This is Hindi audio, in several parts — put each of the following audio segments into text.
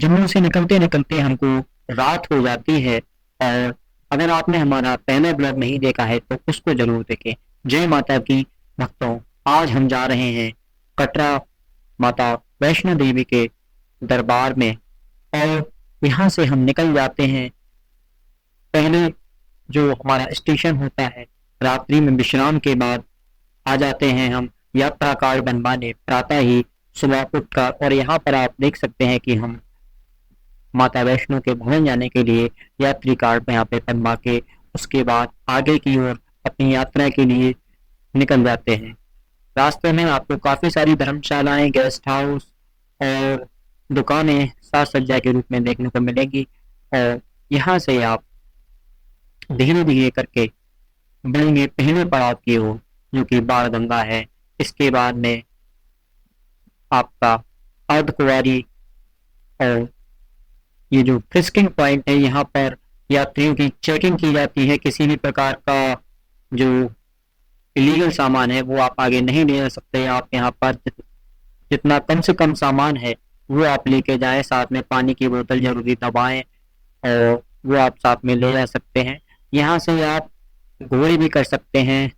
जम्मू से निकलते निकलते हमको रात हो जाती है। और अगर आपने हमारा पहला ब्लॉग नहीं देखा है तो उसको जरूर देखें। जय माता की भक्तों, आज हम जा रहे हैं कटरा माता वैष्णो देवी के दरबार में। और यहाँ से हम निकल जाते हैं। पहले जो हमारा स्टेशन होता है, रात्रि में विश्राम के बाद आ जाते हैं हम यात्रा कार्ड बनवाने प्रातः ही सुबह उठकर। और यहाँ पर आप देख सकते हैं कि हम माता वैष्णो के भवन जाने के लिए यात्री कार्ड यहाँ पे बनवा के उसके बाद आगे की ओर अपनी यात्रा के लिए निकल जाते हैं। रास्ते में आपको काफी सारी धर्मशालाएं, गेस्ट हाउस और दुकानें साज सज्जा के रूप में देखने को मिलेगी। और यहाँ से आप धीरे धीरे करके बढ़ेंगे पहले पड़ाव की ओर, जो कि बाण गंगा है। इसके बाद में आपका अर्धकुंवारी और ये जो फिस्किंग पॉइंट है, यहाँ पर यात्रियों की चेकिंग की जाती है। किसी भी प्रकार का जो इलीगल सामान है वो आप आगे नहीं ले जा सकते। आप यहाँ पर जितना कम से कम सामान है वो आप लेके जाएं। साथ में पानी की बोतल, जरूरी दवाएं और वो आप साथ में ले जा सकते हैं। यहाँ से आप घोड़े भी कर सकते हैं,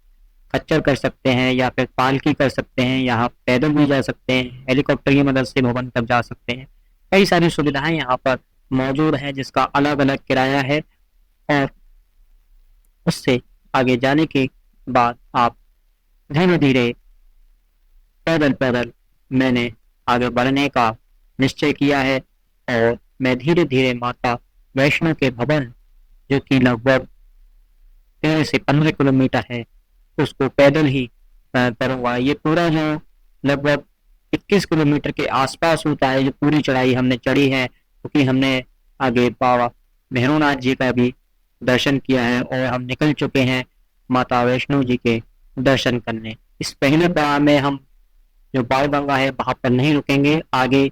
खच्चर कर सकते हैं या फिर पालकी कर सकते हैं। यहाँ पैदल भी जा सकते हैं, हेलीकॉप्टर की मदद से भवन तक जा सकते हैं। कई सारी सुविधाएं यहाँ पर मौजूद है जिसका अलग अलग किराया है। और उससे आगे जाने के बाद आप धीरे धीरे पैदल पैदल मैंने आगे बढ़ने का निश्चय किया है। और मैं धीरे धीरे माता वैष्णो के भवन, जो कि लगभग 13 से 15 किलोमीटर है, उसको पैदल ही करूँगा। ये पूरा जो लगभग 21 किलोमीटर के आसपास होता है, जो पूरी चढ़ाई हमने चढ़ी है, क्योंकि हमने आगे बाबा भैरवनाथ जी का भी दर्शन किया है और हम निकल चुके हैं माता वैष्णो जी के दर्शन करने। इस पहले पड़ाव में हम जो बाण गंगा है वहां पर नहीं रुकेंगे, आगे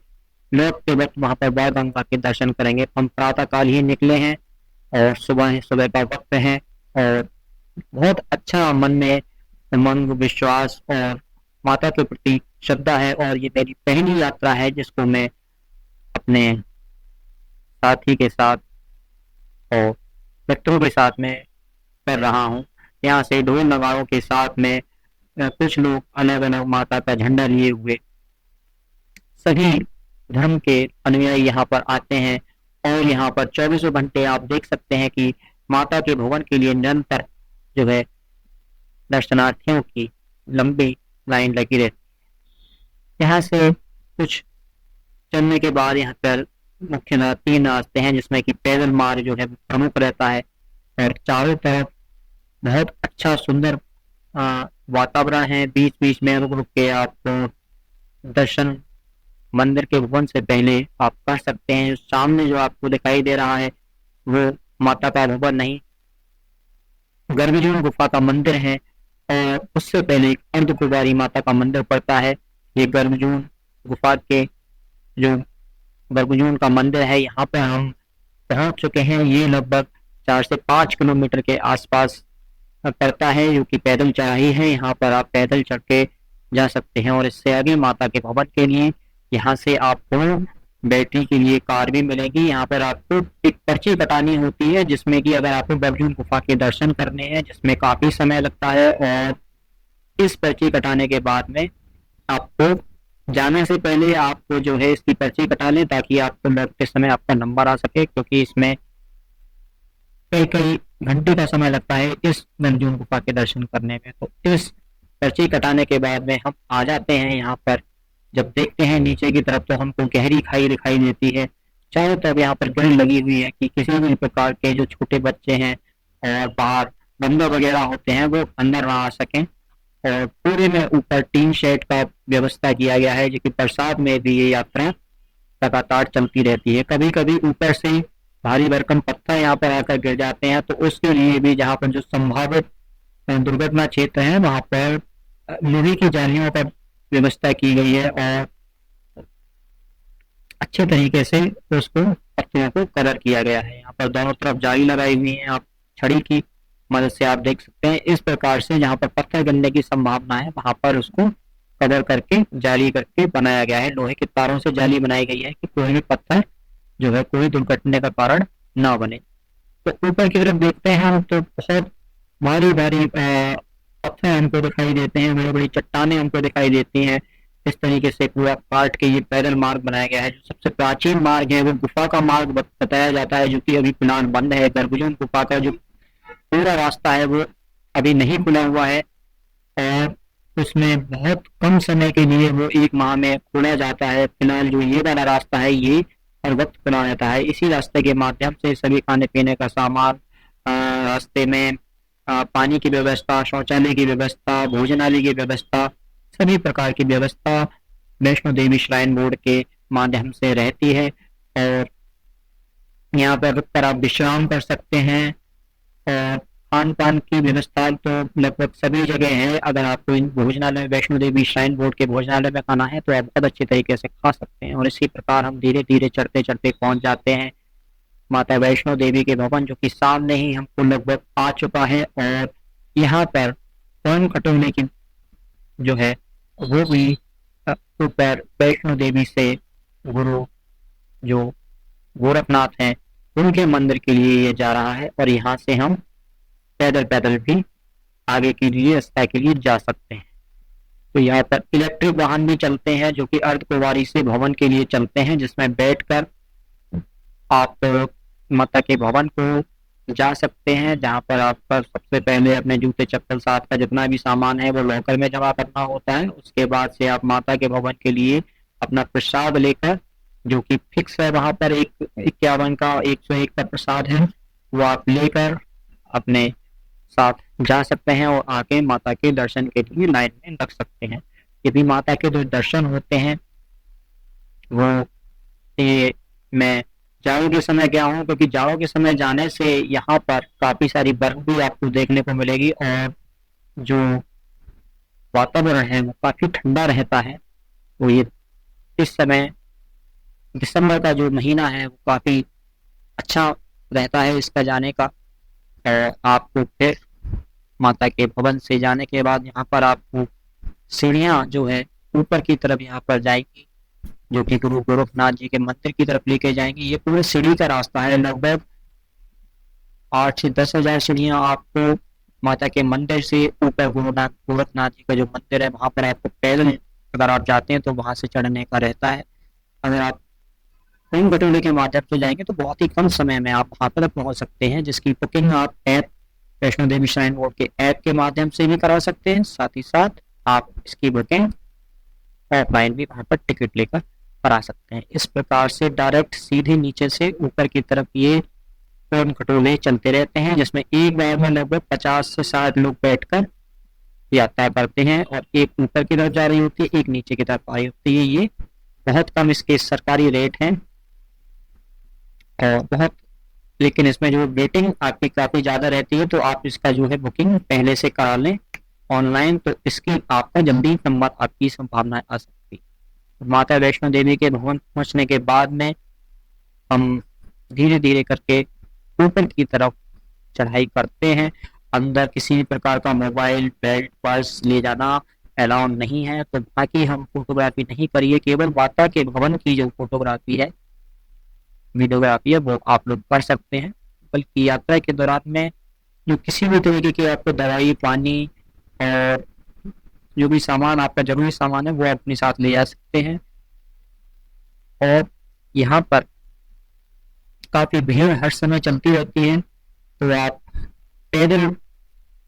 लौटते वक्त वहां पर बाण गंगा के दर्शन करेंगे। हम प्रातः काल ही निकले हैं और सुबह का वक्त है। और बहुत अच्छा मन में उमंग, विश्वास और माता के प्रति श्रद्धा है। और ये मेरी पहली यात्रा है जिसको मैं अपने साथी के साथ और मित्रों के साथ में कर रहा हूँ। यहाँ से ढोल नगाड़ों के साथ में कुछ लोग अलग अलग माता का झंडा लिए हुए सभी धर्म के अनुयायी यहाँ पर आते हैं। और यहाँ पर 24 घंटे आप देख सकते हैं कि माता के भवन के लिए निरंतर जो है दर्शनार्थियों की लंबी लाइन लगी रहती है। यहाँ से कुछ चलने के बाद यहाँ पर मुख्य 3 रास्ते हैं जिसमें कि पैदल मार्ग जो है प्रमुख रहता है। और चारों तरफ बहुत अच्छा सुंदर वातावरण है। बीच बीच में रुक रुक के आप दर्शन मंदिर के भवन से पहले आप कर सकते हैं। सामने जो आपको दिखाई दे रहा है वो माता का भवन नहीं, गर्भजून गुफा का मंदिर है। और उससे पहले एक अर्धकुंवारी माता का मंदिर पड़ता है। ये गर्भजून गुफा के जो गर्भजून का मंदिर है, यहाँ पे हम पहुंच चुके हैं। ये लगभग 4 से 5 किलोमीटर के आसपास पड़ता है, जो कि पैदल चढ़ाई है। यहाँ पर आप पैदल चढ़ के जा सकते हैं। और इससे आगे माता के भवन के लिए यहाँ से आपको बैटरी के लिए कार भी मिलेगी। यहाँ पर आपको एक पर्ची कटानी होती है जिसमें कि अगर आपको गर्भजून गुफा के दर्शन करने हैं, जिसमें काफी समय लगता है। और इस पर्ची कटाने के बाद में आपको जाने से पहले आपको जो है इसकी पर्ची कटा लें, ताकि आपको लौटते समय आपका नंबर आ सके, क्योंकि इसमें कई कई घंटे का समय लगता है इस गर्भजून गुफा के दर्शन करने में। तो इस पर्ची कटाने के बाद में हम आ जाते हैं यहाँ पर। जब देखते हैं नीचे की तरफ तो हमको गहरी खाई दिखाई देती है। चारों तरफ यहाँ पर ग्रिल लगी हुई है कि किसी भी प्रकार के जो छोटे बच्चे हैं और बाहर बंदर वगैरह होते हैं वो अंदर ना आ सकें। और पूरे में ऊपर टीन शेड का व्यवस्था किया गया है, जो कि बरसात में भी ये यात्रा लगातार चलती रहती है। कभी कभी ऊपर से भारी भरकम पत्थर यहाँ पर आकर गिर जाते हैं, तो उसके लिए भी जहाँ पर जो संभावित दुर्घटना क्षेत्र है वहां पर लोहे की जालियों पर व्यवस्था की गई है। और अच्छे तरीके से उसको पत्तियों को कलर किया गया है। यहाँ पर दोनों तरफ जाली लगाई हुई है, आप छड़ी की मदद से आप देख सकते हैं। इस प्रकार से जहाँ पर पत्थर गिरने की संभावना है वहां पर उसको कलर करके जाली करके बनाया गया है। लोहे के तारों से जाली बनाई गई है कि कोई भी पत्थर जो है कोई दुर्घटना का कारण ना बने। तो ऊपर की तरफ देखते हैं हम तो बहुत भारी भारी पत्थर हमको दिखाई देते हैं, बड़ी बड़ी चट्टानें हमको दिखाई देती हैं। इस तरीके से पूरा काट के ये पैदल मार्ग बनाया गया है। जो सबसे प्राचीन मार्ग है वो गुफा का मार्ग बताया जाता है, जो कि अभी फिलहाल बंद है। गर्भजन गुफा का जो पूरा रास्ता है वो अभी नहीं खुला हुआ है, और उसमें बहुत कम समय के लिए वो 1 माह में खोला जाता है। फिलहाल जो ये वाला रास्ता है ये हर वक्त खुला रहता है। इसी रास्ते के माध्यम से सभी खाने पीने का सामान, रास्ते में पानी की व्यवस्था, शौचालय की व्यवस्था, भोजनालय की व्यवस्था, सभी प्रकार की व्यवस्था वैष्णो देवी श्राइन बोर्ड के माध्यम से रहती है। और यहाँ पर रुककर आप विश्राम कर सकते हैं, और खान पान की व्यवस्था तो लगभग सभी जगह है। अगर आपको इन भोजनालय, वैष्णो देवी श्राइन बोर्ड के भोजनालय में खाना है तो आप बहुत अच्छी तरीके से खा सकते हैं। और इसी प्रकार हम धीरे धीरे चढ़ते चढ़ते पहुंच जाते हैं माता वैष्णो देवी के भवन, जो कि सामने ही हमको लगभग आ चुका है। और यहाँ पर स्वर्ण कटोरे की जो है वो भी ऊपर वैष्णो देवी से गुरु जो गोरखनाथ हैं उनके मंदिर के लिए ये जा रहा है। और यहाँ से हम पैदल पैदल भी आगे के लिए रास्ता के लिए जा सकते हैं। तो यहाँ पर इलेक्ट्रिक वाहन भी चलते हैं जो कि अर्धकुंवारी से भवन के लिए चलते हैं, जिसमें बैठकर आप माता के भवन को जा सकते हैं, जहाँ पर आपका सबसे पहले अपने जूते चप्पल साथ का जितना भी सामान है वो लॉकर में जमा करना होता है। उसके बाद से आप माता के भवन के लिए अपना प्रसाद लेकर, जो कि फिक्स है वहां पर 51 का 101 का प्रसाद है, वो आप लेकर अपने साथ जा सकते हैं और आके माता के दर्शन के लिए लाइन में लग सकते हैं। यदि माता के जो दर्शन होते हैं वो ये मैं जाड़ों के समय गया हूँ, क्योंकि जाड़ों के समय जाने से यहाँ पर काफी सारी बर्फ भी आपको देखने को मिलेगी, और जो वातावरण है वो काफी ठंडा रहता है। तो ये इस समय दिसंबर का जो महीना है वो काफी अच्छा रहता है इसका जाने का। और आपको फिर माता के भवन से जाने के बाद यहाँ पर आपको सीढ़ियाँ जो है ऊपर की तरफ यहाँ पर जाएगी, जो कि गुरु गोरखनाथ जी के मंदिर की तरफ लेके जाएंगी। ये पूरे सीढ़ी का रास्ता है, लगभग 8 से 10 हजार सीढ़ियाँ आपको माता के मंदिर से ऊपर गोरखनाथ जी का जो मंदिर है वहां पर आपको पैदल अगर आप जाते हैं तो वहां से चढ़ने का रहता है। अगर आप ट्रेन बटोले के माध्यम से जाएंगे तो बहुत ही कम समय में आप वहां पर पहुंच सकते हैं, जिसकी बुकिंग आप app Vaishno Devi shrine board के ऐप के माध्यम से भी करा सकते हैं। साथ ही साथ आप इसकी बुकिंग ऑफलाइन भी वहां पर टिकट लेकर करा सकते हैं। इस प्रकार से डायरेक्ट सीधे नीचे से ऊपर की तरफ ये ट्रेन खटोले चलते रहते हैं, जिसमें एक बार में लगभग 50 से 60 लोग बैठकर यात्रा करते हैं, और एक ऊपर की तरफ जा रही होती है, एक नीचे की तरफ आ रही होती है। ये बहुत कम इसके सरकारी रेट हैं और बहुत, लेकिन इसमें जो वेटिंग आपकी काफी ज्यादा रहती है, तो आप इसका जो है बुकिंग पहले से करा लें ऑनलाइन, तो इसकी आपका जल्दी नंबर आपकी संभावना आ सकती है। माता वैष्णो देवी के भवन पहुंचने के बाद में हम धीरे धीरे करके ऊपर की तरफ चढ़ाई करते हैं। अंदर किसी भी प्रकार का मोबाइल, बेल्ट, पर्स ले जाना अलाउ नहीं है, तो बाकी हम फोटोग्राफी नहीं करिए। केवल माता के भवन की जो फोटोग्राफी है, वीडियोग्राफी है, वो आप लोग कर सकते हैं। बल्कि यात्रा के दौरान में जो किसी भी तरीके की आपको दवाई, पानी और जो भी सामान आपका जरूरी सामान है वो आप अपने साथ ले जा सकते हैं। और यहाँ पर काफी भीड़ हर समय चलती रहती है, तो आप पैदल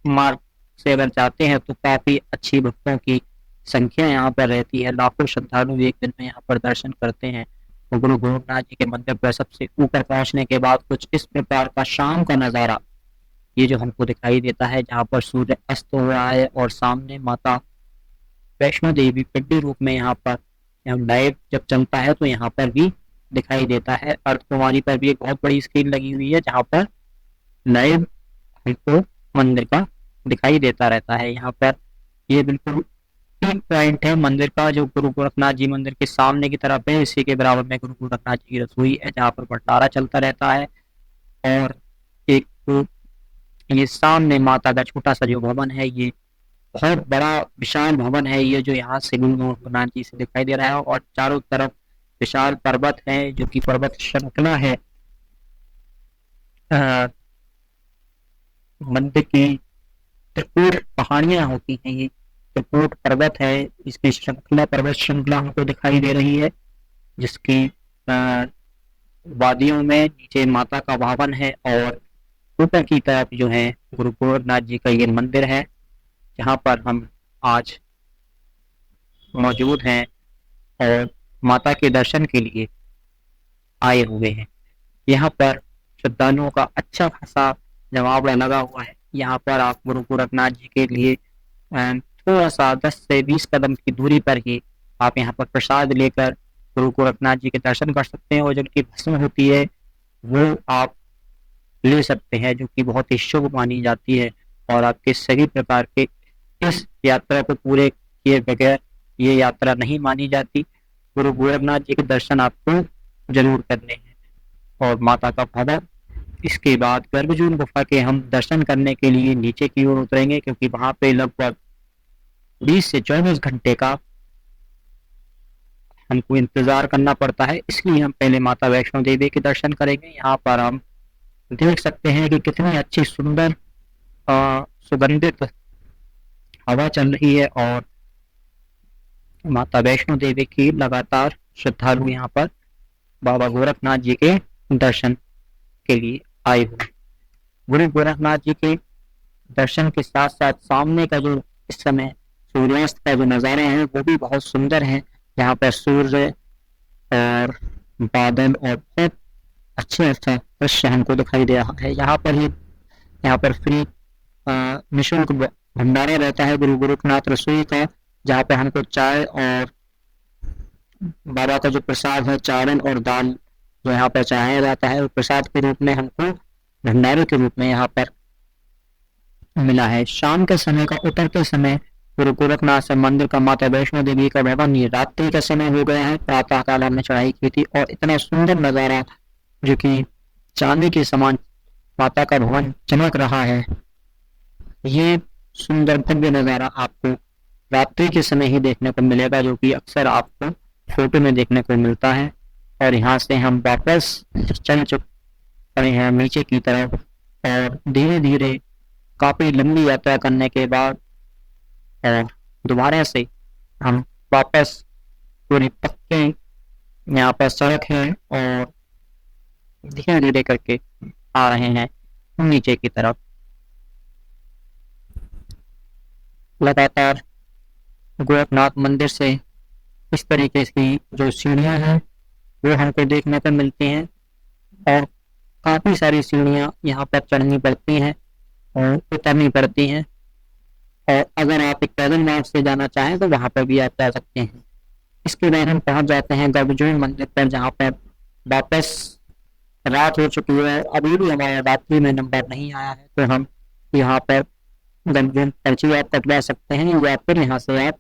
मार्ग से अगर जाते हैं तो काफी अच्छी भक्तों की संख्या यहाँ पर रहती है। लाखों श्रद्धालु एक दिन में यहाँ पर दर्शन करते हैं। तो गुरु गोरखनाथ जी के मंदिर पर सबसे ऊपर पहुंचने के बाद कुछ इस प्रकार का शाम का नजारा ये जो हमको दिखाई देता है, जहाँ पर सूर्य अस्त हो रहा है और सामने माता वैष्णो देवी पिंडी रूप में यहाँ पर लाइव जब चलता है तो यहाँ पर भी दिखाई देता है। अर्धकुमारी पर भी एक बहुत बड़ी स्क्रीन लगी हुई है, जहाँ पर लाइव हमको मंदिर का दिखाई देता रहता है। यहाँ पर ये बिल्कुल पीक पॉइंट है मंदिर का, जो गुरु गोरखनाथ जी मंदिर के सामने की तरफ है। इसी के बराबर में गुरु गोरखनाथ जी की रसोई है, जहाँ पर भंडारा चलता रहता है। और एक तो ये सामने माता का छोटा सा जो भवन है, ये बहुत बड़ा विशाल भवन है, ये जो यहाँ से गुरु गोरखनाथ जी से दिखाई दे रहा है। और चारों तरफ विशाल पर्वत है, जो कि पर्वत श्रृंखला है। मंदिर की त्रिकूट पहाड़ियां होती हैं, ये त्रिकूट पर्वत है, इसकी श्रृंखला पर्वत श्रृंखला हमको दिखाई दे रही है, जिसकी वादियों में नीचे माता का भवन है और ऊपर की तरफ जो है गुरु गोरखनाथ जी का ये मंदिर है, जहाँ पर हम आज मौजूद हैं और माता के दर्शन के लिए आए हुए हैं। यहाँ पर श्रद्धालुओं का अच्छा खासा जमावड़ा लगा हुआ है। यहाँ पर आप गुरु गोरखनाथ जी के लिए थोड़ा सा 10 से 20 कदम की दूरी पर ही आप यहाँ पर प्रसाद लेकर गुरु गोरखनाथ जी के दर्शन कर सकते हैं, और जिनकी भस्म होती है वो आप ले सकते हैं, जो कि बहुत ही शुभ मानी जाती है। और आपके सभी प्रकार के इस यात्रा को पूरे किए बगैर ये यात्रा नहीं मानी जाती। गुरु गोरखनाथ जी के दर्शन आपको जरूर करने हैं। और माता का भवन, इसके बाद गर्भजून गुफा के हम दर्शन करने के लिए नीचे की ओर उतरेंगे, क्योंकि वहां पे लगभग 20 से 24 घंटे का हमको इंतजार करना पड़ता है, इसलिए हम पहले माता वैष्णो देवी के दर्शन करेंगे। यहाँ पर हम देख सकते हैं कि कितनी अच्छी सुंदर सुगंधित हवा चल रही है, और माता वैष्णो देवी की लगातार श्रद्धालु यहाँ पर बाबा गोरखनाथ जी के दर्शन के लिए आए हुए। गुरु गोरखनाथ जी के दर्शन के साथ साथ सामने का जो इस समय सूर्यास्त का जो नज़ारे हैं वो भी बहुत सुंदर हैं। यहाँ पर सूर्य और बादल और बहुत अच्छे अच्छा दृश्य हमको दिखाई दे रहा है। यहाँ पर फ्री निःशुल्क भंडारा रहता है गुरु गोरखनाथ रसोई का, जहाँ पे हमको चाय और बाबा का जो प्रसाद है, चारण और दाल जो यहाँ पर चढ़ाया जाता है, वो प्रसाद के रूप में हमको भंडारे के रूप में यहाँ पर मिला है। शाम के समय का उतरते समय गुरु गोरखनाथ से मंदिर का माता वैष्णो देवी का भवन, ये रात्रि का समय हो गया है। प्रातः काल हमने चढ़ाई की थी और इतना सुंदर नजारा जो कि चांदी के समान माता का भवन चमक रहा है। ये सुंदर भव्य नजारा आपको रात्रि के समय ही देखने को मिलेगा, जो कि अक्सर आपको फोटो में देखने को मिलता है। और यहाँ से हम वापस चल चुके हैं नीचे की तरफ, और धीरे धीरे काफी लंबी यात्रा करने के बाद दोबारा से हम वापस पूरी पक्के यहाँ पर सड़क है और धीरे धीरे करके आ रहे हैं नीचे की तरफ। लगातार गोरखनाथ मंदिर से इस तरीके की जो सीढ़ियां हैं वो हमको देखने को मिलती हैं, और काफी सारी सीढ़ियां यहाँ पर चढ़नी पड़ती हैं और उतरनी पड़ती हैं। और अगर आप एक पैदल मार्ग से जाना चाहें तो वहां पर भी आप जा सकते हैं। इसके बाद हम पहुंच जाते हैं गर्भजोन मंदिर पर, जहाँ पर वापस रात हो चुकी है। अभी भी हमारा रात्रि में नंबर नहीं आया है, तो हम यहाँ पर गर्भजोन पर्ची आप कटवा सकते हैं, या फिर यहाँ से आप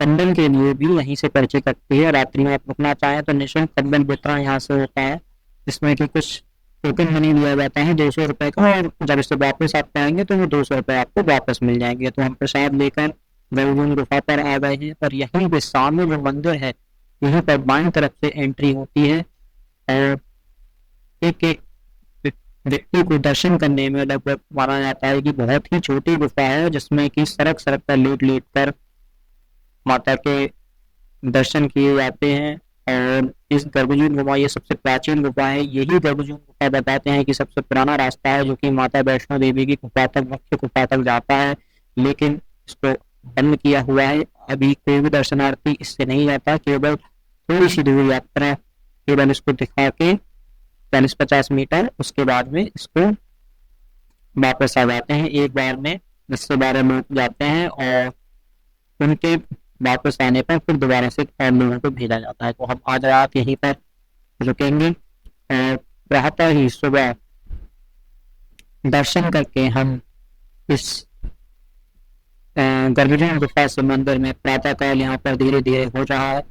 कंबल के लिए भी यहीं से पर्ची कटती है। रात्रि में आप रुकना चाहें तो निःशुल्क कंबल वितरण यहाँ से होता है, जिसमें कि कुछ टोकन मनी लिया जाता है 200 रुपए का, और जब इससे वापस आप पाएंगे तो वो 200 रुपए आपको वापस मिल जाएंगे। तो हम प्रसाद लेकर गर्भजोन गुफा पर आ गए हैं, और यहीं पे सामने जो मंदिर है यहीं पर बाईं तरफ से एंट्री होती है, और एक एक व्यक्ति को दर्शन करने में लगभग माना जाता है कि बहुत ही छोटी गुफा है, जिसमें कि सड़क सड़क पर लेट लेट कर माता के दर्शन किए जाते हैं। और इस गर्भजोन गुफा, ये सबसे प्राचीन गुफा है। यही गर्भजोन गुफा बताते हैं कि सबसे पुराना रास्ता है, जो कि माता वैष्णो देवी की गुफा तक, मुख्य गुफा तक जाता है, लेकिन इसको बंद किया हुआ है। अभी कोई भी दर्शनार्थी इससे नहीं जाता, केवल थोड़ी सी दूर यात्रा केवल इसको दिखा के 40-50 मीटर, उसके बाद में इसको वापस आ जाते हैं। एक बार में 10 से 12 लोग जाते हैं, और उनके वापस आने पर फिर दोबारा से 4 लोगों को भेजा जाता है। तो हम आज रात यहीं पर रुकेंगे, और प्रातः ही सुबह दर्शन करके हम इस गर्भजोन गुफा से मंदिर में प्रातः काल यहाँ पर धीरे धीरे हो रहा है।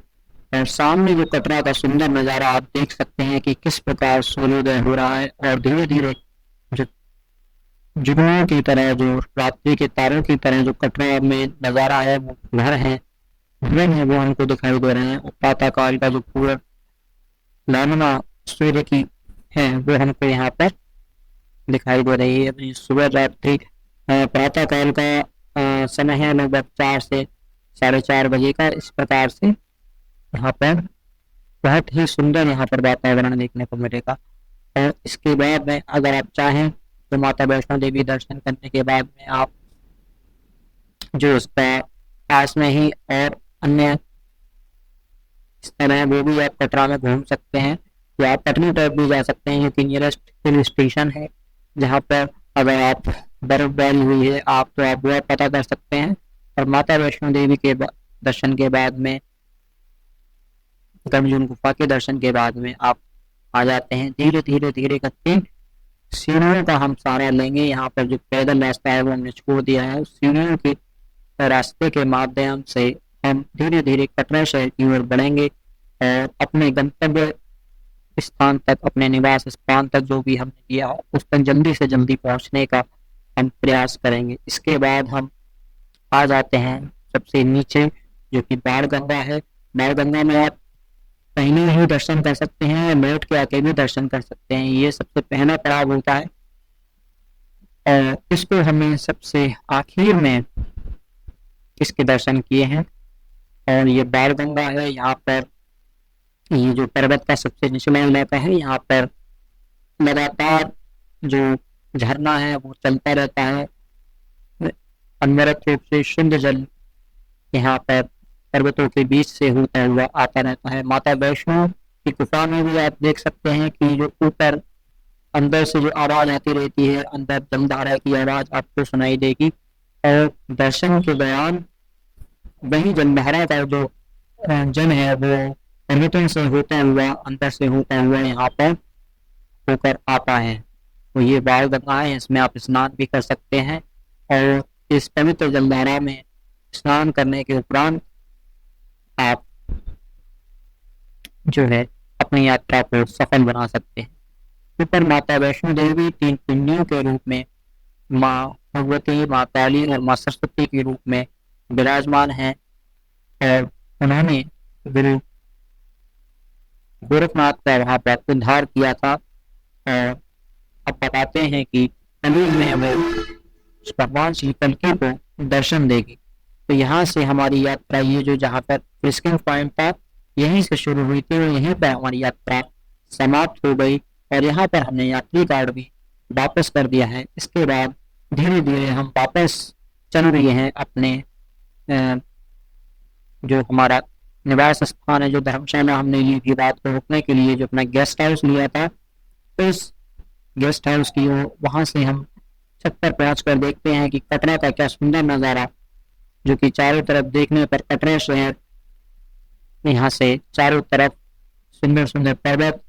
और सामने जो कटरा का सुंदर नजारा आप देख सकते हैं कि किस प्रकार सूर्योदय हो रहा है, और धीरे धीरे जो जुगनुओं की तरह, जो रात्रि के तारों की तरह जो कटरा में नजारा है, वो घर है वो हमको दिखाई दे रहे हैं। प्रातः काल का जो पूरा लालिमा सूर्य की है वो हमको यहाँ पर दिखाई दे रही है। अभी सुबह रात्रि प्रातः काल का समय है, लगभग 4 से 4:30 बजे का। इस प्रकार से यहाँ पर बहुत ही सुंदर यहाँ पर वातावरण देखने को मिलेगा। और इसके बाद में अगर आप चाहें तो माता वैष्णो देवी दर्शन करने के बाद में आप जो उसका पास में ही और अन्य स्थल है वो भी आप कटरा में घूम सकते हैं, या आप पटना तरफ भी जा सकते हैं, क्योंकि नियरेस्ट हिल स्टेशन है जहाँ पर अगर आप बर्फबारी हुई है आप तो आप वो पता कर सकते हैं। और माता वैष्णो देवी के दर्शन के बाद में, गर्भजून गुफा के दर्शन के बाद में आप आ जाते हैं धीरे धीरे धीरे करके सीढ़ियों का हम सहारा लेंगे। यहाँ पर जो पैदल रास्ता है वो हमने छोड़ दिया है, उस सीढ़ियों के रास्ते के माध्यम से हम धीरे धीरे कटरा शहर की ओर बढ़ेंगे और अपने गंतव्य स्थान तक, अपने निवास स्थान तक जो भी हमने किया हो उस तक जल्दी से जल्दी पहुंचने का हम प्रयास करेंगे। इसके बाद हम आ जाते हैं सबसे नीचे, जो कि बाण गंगा है। बाण गंगा में आप पहले ही दर्शन कर सकते हैं, बैठ के आके भी दर्शन कर सकते हैं। ये सबसे पहला पड़ाव होता है और इसको हमें सबसे आखिर में इसके दर्शन किए हैं। और ये बाण गंगा है, यहाँ पर ये जो पर्वत का सबसे निचला इलाका है, यहाँ पर लगातार जो झरना है वो चलता रहता है। अनवरत रूप से शुद्ध जल यहाँ पर पर्वतों के बीच से होता हुआ आता रहता है। माता वैष्णो की गुफा में भी आप देख सकते हैं कि जो ऊपर अंदर से जो आवाज आती रहती है, अंदर जलधारा की आवाज आपको सुनाई देगी। और दर्शन के दौरान वही जलधारा का जो जल है वो पर्वतों से होता हुआ, अंदर से होता हुआ यहाँ पर होकर आता है। तो ये बाण गंगा है, इसमें आप स्नान भी कर सकते हैं। और इस पवित्र जलधारा में स्नान करने के उपरांत आप जो है अपनी यात्रा को सफल बना सकते हैं। ऊपर माता वैष्णो देवी 3 पिंडियों के रूप में, माँ भगवती, माँ काली और माँ सरस्वती के रूप में विराजमान हैं। और उन्होंने गुरु गोरखनाथ का वहाँ पर उद्धार किया था। और अब बताते हैं कि कलयुग में वो भगवान श्री कल्कि को दर्शन देगी। तो यहाँ से हमारी यात्रा, ये जो जहाँ पर फिशिंग पॉइंट था यहीं से शुरू हुई थी और यहीं पर हमारी यात्रा समाप्त हो गई। और यहाँ पर हमने यात्री कार्ड भी वापस कर दिया है। इसके बाद धीरे धीरे हम वापस चल रहे हैं अपने जो हमारा निवास स्थान है, जो धर्मशाला हमने ली थी रात को रुकने के लिए, जो अपना गेस्ट हाउस लिया था, तो उस गेस्ट हाउस की वहां से हम छत पर पहुंच कर देखते हैं कि कटरा का क्या सुंदर नजारा, जो कि चारों तरफ देखने पर कटरा शहर, यहाँ से चारों तरफ सुंदर सुंदर पर्वत,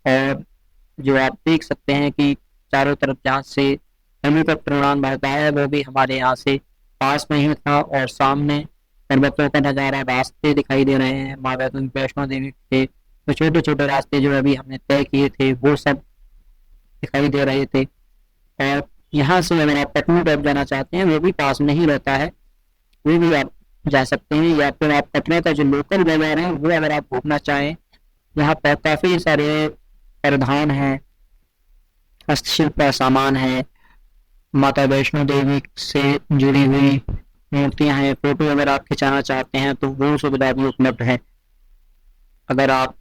और जो आप देख सकते हैं कि चारों तरफ जहाँ से हेलीकॉप्टर उड़ान भरता है वो भी हमारे यहाँ से पास में ही था। और सामने पर्वतों का नजारा, रास्ते दिखाई दे रहे हैं माँ वैष्णो देवी के। तो छोटे छोटे रास्ते जो अभी हमने तय किए थे वो सब दिखाई दे रहे थे। और यहाँ से अगर आप पटना तरफ जाना चाहते हैं वो भी पास में ही रहता है, वो भी आप जा सकते हैं। या फिर आप पटना का जो लोकल बाजार है वो अगर आप घूमना चाहें, यहाँ पर काफी सारे परिधान है, हस्तशिल्प का सामान है, माता वैष्णो देवी से जुड़ी हुई मूर्तियां हैं, फोटो अगर आप खिंचाना चाहते हैं तो वो सुविधा भी उपलब्ध है। अगर आप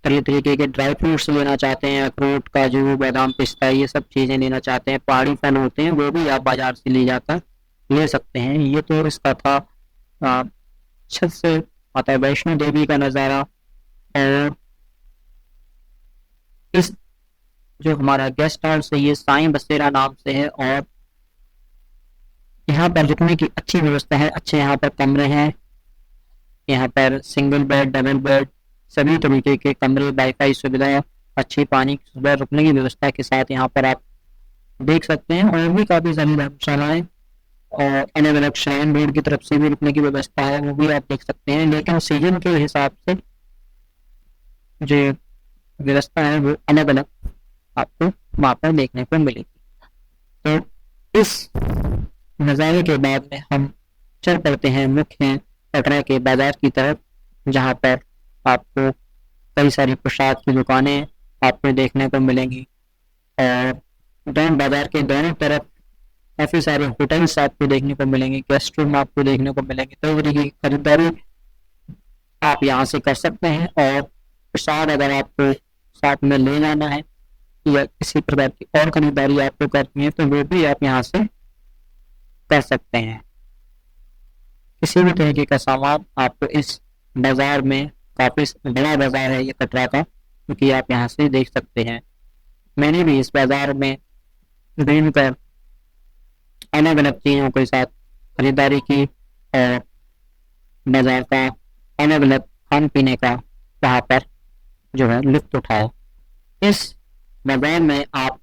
तरह तरीके के ड्राई फ्रूट्स लेना चाहते हैं, अखरोट, काजू, बादाम, पिस्ता, ये सब चीजें लेना चाहते हैं, पहाड़ी फल होते हैं, वो भी आप बाजार से ले जाकर ले सकते हैं। ये तो इसका था छत से माता वैष्णो देवी का नजारा। और इस जो हमारा गेस्ट हाउस है ये साईं बसेरा नाम से है। और यहाँ पर रुकने की अच्छी व्यवस्था है, अच्छे यहाँ पर कमरे हैं, यहाँ पर सिंगल बेड, डबल बेड, सभी तरीके के कमरे, वाईफाई सुविधा, अच्छी पानी की सुविधा, रुकने की व्यवस्था के साथ यहाँ पर आप देख सकते हैं। और भी काफी सारी धर्मशालाएं और अलग अलग श्राइन बोर्ड की तरफ से भी रुकने की व्यवस्था है, वो भी आप देख सकते हैं। लेकिन सीजन के हिसाब से जो व्यवस्था है वो अलग अलग आपको वहां पर देखने को मिलेगी। तो इस नज़ारे के बाद में हम चल पड़ते हैं मुख्य कटरा के बाजार की तरफ, जहाँ पर आपको कई सारी प्रसाद की दुकानें आपको देखने को मिलेंगी और डैम बाजार के दोनों तरफ काफ़ी सारे होटल्स आपको देखने को मिलेंगे, गेस्ट रूम आपको देखने को मिलेंगे। तो की खरीदारी आप यहाँ से कर सकते हैं और प्रसाद अगर आपको साथ में ले जाना है या किसी प्रकार की और खरीदारी आपको करनी है तो वो भी आप यहाँ से कर सकते हैं। किसी भी तरीके का सामान आपको इस बाजार में, काफी बड़ा बाजार है ये कटरा का, क्योंकि आप यहाँ से देख सकते हैं। मैंने भी इस बाजार में घूम कर अलग अलग चीजों के साथ खरीदारी की और बाजार का अलग अलग खान पीने का वहाँ पर जो है लुत्फ उठाया। इस बाजार में आप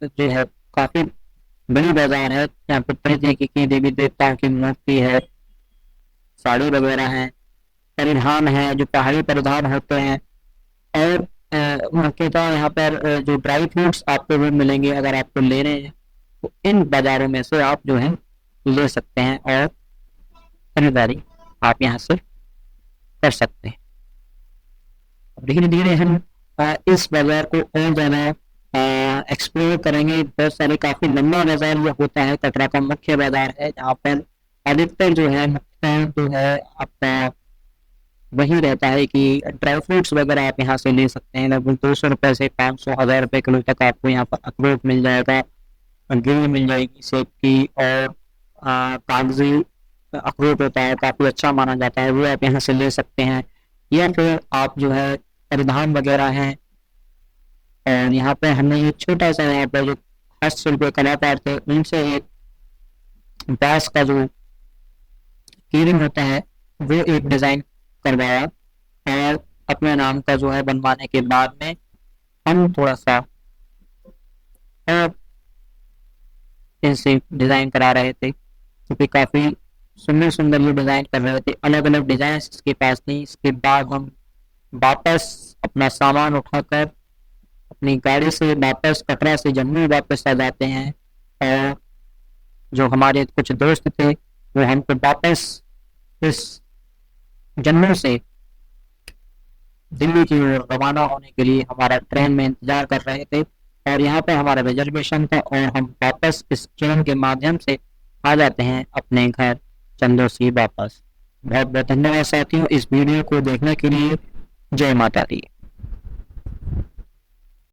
जो है काफी बड़ी बाजार है, यहाँ पे कई तरीके की देवी देवताओं की मूर्ति है, साड़ी वगैरह है, परिधान है जो पहाड़ी परिधान होते हैं और मुख्यतः यहाँ पर जो ड्राई फ्रूट्स आपको भी मिलेंगे। अगर आपको लेने हैं तो इन बाजारों में से आप जो है ले सकते हैं और खरीदारी आप यहाँ से कर सकते हैं। धीरे धीरे हम इस बाजार को और ज़्यादा एक्सप्लोर करेंगे। बहुत सारे काफ़ी लंबा बाजार जो होता है कटरा का मुख्य बाजार है, जहाँ पर अधिकतर जो है आपका वही रहता है कि ड्राई फ्रूट्स वगैरह आप यहाँ से ले सकते हैं। लगभग 200 रुपये से 500-1000 रुपये किलो तक आपको यहाँ पर अखरोट मिल जाएगा, गिर मिल जाएगी सेब की, और कागजी अखरोट होता है, काफ़ी अच्छा माना जाता है, वो आप यहाँ से ले सकते हैं। या फिर आप जो है परिधान वगैरह हैं, और यहाँ पे हमने एक छोटा सा यहाँ पर जो हस्तशिल्प कलाकार थे उनसे एक बांस का जो कीरिंग होता है वो एक डिज़ाइन करवाया और अपने नाम का जो है बनवाने के बाद में हम थोड़ा सा इनसे डिज़ाइन करा रहे थे, क्योंकि काफ़ी सुंदर सुंदर ये डिज़ाइन कर रहे थे, अलग अलग डिज़ाइन इसके पास नहीं। इसके बाद हम वापस अपना सामान उठाकर अपनी गाड़ी से वापस कटरा से जम्मू वापस आ जाते हैं और जो हमारे कुछ दोस्त थे वो हमको वापस इस जम्मू से दिल्ली की ओर रवाना होने के लिए हमारा ट्रेन में इंतजार कर रहे थे और यहाँ पे हमारा रिजर्वेशन था और हम वापस इस ट्रेन के माध्यम से आ जाते हैं अपने घर चंदौसी वापस। बहुत बहुत धन्यवाद साथियों इस वीडियो को देखने के लिए। जय माता दी।